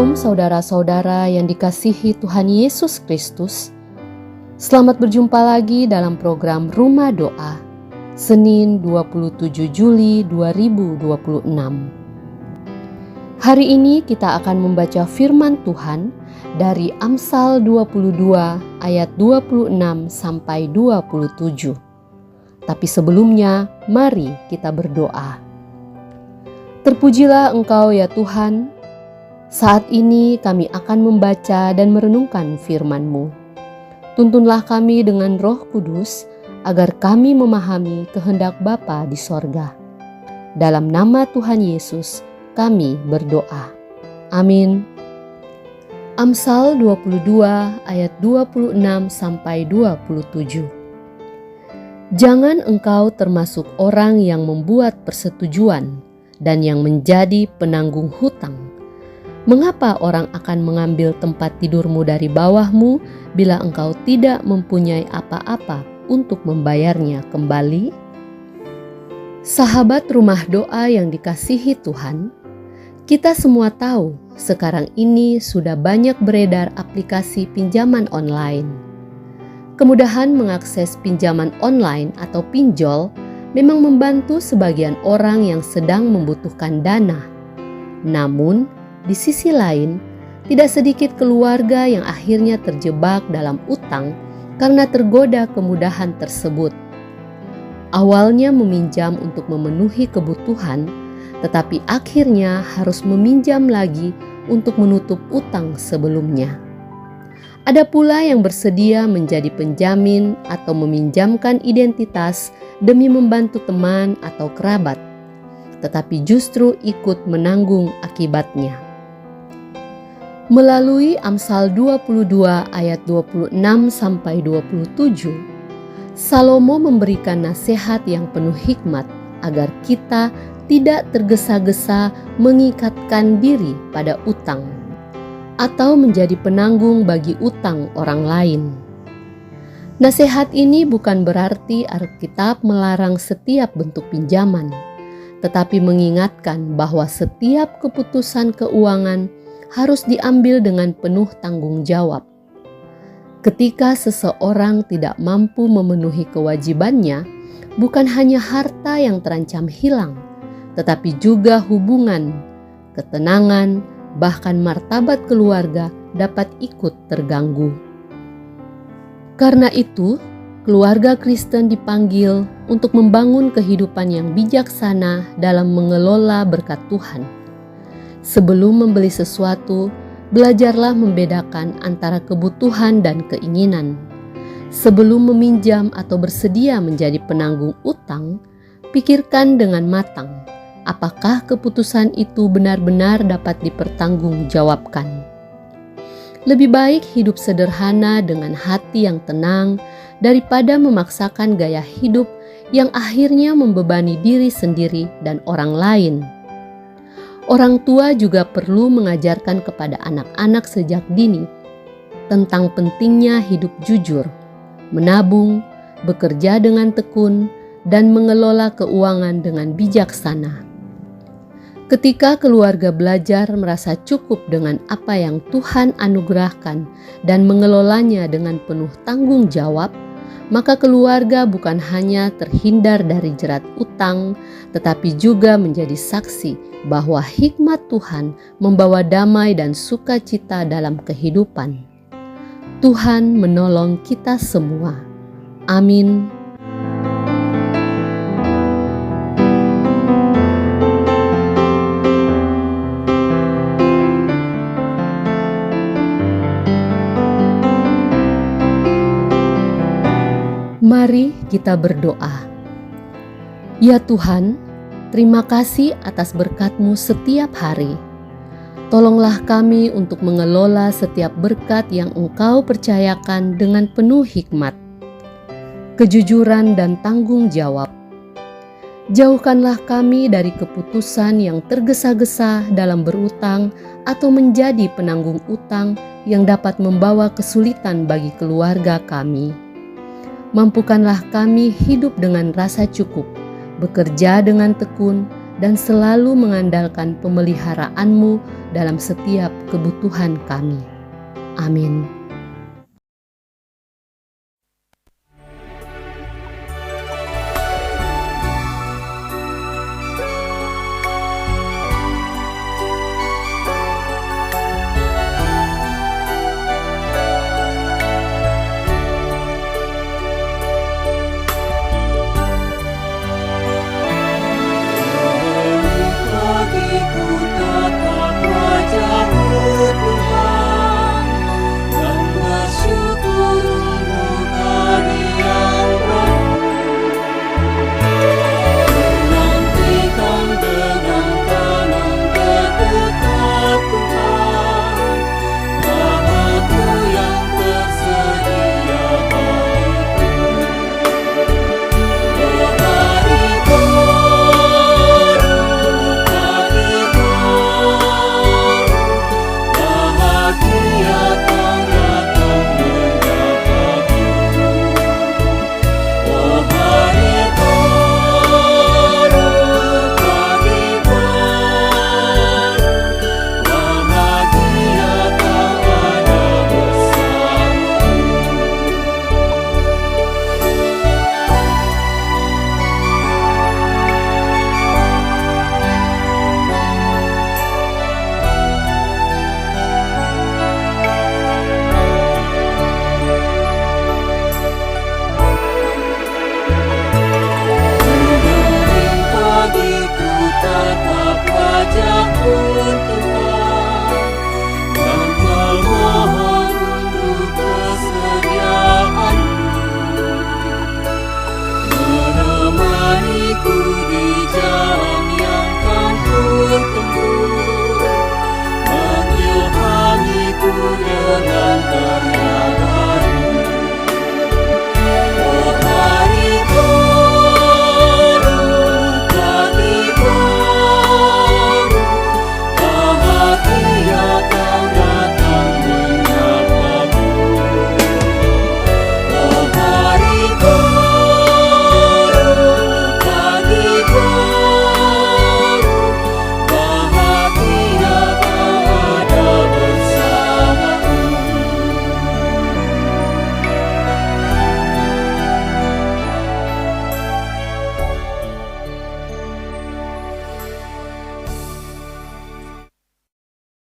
Shalom saudara-saudara yang dikasihi Tuhan Yesus Kristus. Selamat berjumpa lagi dalam program Rumah Doa, Senin 27 Juli 2026. Hari ini kita akan membaca firman Tuhan dari Amsal 22 ayat 26 sampai 27. Tapi sebelumnya, mari kita berdoa. Terpujilah Engkau ya Tuhan. Saat ini kami akan membaca dan merenungkan firman-Mu. Tuntunlah kami dengan Roh Kudus agar kami memahami kehendak Bapa di sorga. Dalam nama Tuhan Yesus kami berdoa. Amin. Amsal 22 ayat 26 sampai 27. Jangan engkau termasuk orang yang membuat persetujuan dan yang menjadi penanggung hutang. Mengapa orang akan mengambil tempat tidurmu dari bawahmu bila engkau tidak mempunyai apa-apa untuk membayarnya kembali? Sahabat Rumah Doa yang dikasihi Tuhan, kita semua tahu sekarang ini sudah banyak beredar aplikasi pinjaman online. Kemudahan mengakses pinjaman online atau pinjol memang membantu sebagian orang yang sedang membutuhkan dana. Namun, di sisi lain, tidak sedikit keluarga yang akhirnya terjebak dalam utang karena tergoda kemudahan tersebut. Awalnya meminjam untuk memenuhi kebutuhan, tetapi akhirnya harus meminjam lagi untuk menutup utang sebelumnya. Ada pula yang bersedia menjadi penjamin atau meminjamkan identitas demi membantu teman atau kerabat, tetapi justru ikut menanggung akibatnya. Melalui Amsal 22 ayat 26 sampai 27, Salomo memberikan nasihat yang penuh hikmat agar kita tidak tergesa-gesa mengikatkan diri pada utang atau menjadi penanggung bagi utang orang lain. Nasihat ini bukan berarti Alkitab melarang setiap bentuk pinjaman, tetapi mengingatkan bahwa setiap keputusan keuangan harus diambil dengan penuh tanggung jawab. Ketika seseorang tidak mampu memenuhi kewajibannya, bukan hanya harta yang terancam hilang, tetapi juga hubungan, ketenangan, bahkan martabat keluarga dapat ikut terganggu. Karena itu, keluarga Kristen dipanggil untuk membangun kehidupan yang bijaksana dalam mengelola berkat Tuhan. Sebelum membeli sesuatu, belajarlah membedakan antara kebutuhan dan keinginan. Sebelum meminjam atau bersedia menjadi penanggung utang, pikirkan dengan matang, apakah keputusan itu benar-benar dapat dipertanggungjawabkan. Lebih baik hidup sederhana dengan hati yang tenang daripada memaksakan gaya hidup yang akhirnya membebani diri sendiri dan orang lain. Orang tua juga perlu mengajarkan kepada anak-anak sejak dini tentang pentingnya hidup jujur, menabung, bekerja dengan tekun, dan mengelola keuangan dengan bijaksana. Ketika keluarga belajar merasa cukup dengan apa yang Tuhan anugerahkan dan mengelolanya dengan penuh tanggung jawab, maka keluarga bukan hanya terhindar dari jerat utang, tetapi juga menjadi saksi bahwa hikmat Tuhan membawa damai dan sukacita dalam kehidupan. Tuhan menolong kita semua. Amin. Mari kita berdoa. Ya Tuhan, terima kasih atas berkat-Mu setiap hari. Tolonglah kami untuk mengelola setiap berkat yang Engkau percayakan dengan penuh hikmat, kejujuran dan tanggung jawab. Jauhkanlah kami dari keputusan yang tergesa-gesa dalam berutang atau menjadi penanggung utang yang dapat membawa kesulitan bagi keluarga kami. Mampukanlah kami hidup dengan rasa cukup, bekerja dengan tekun, dan selalu mengandalkan pemeliharaanmu dalam setiap kebutuhan kami. Amin. Dengan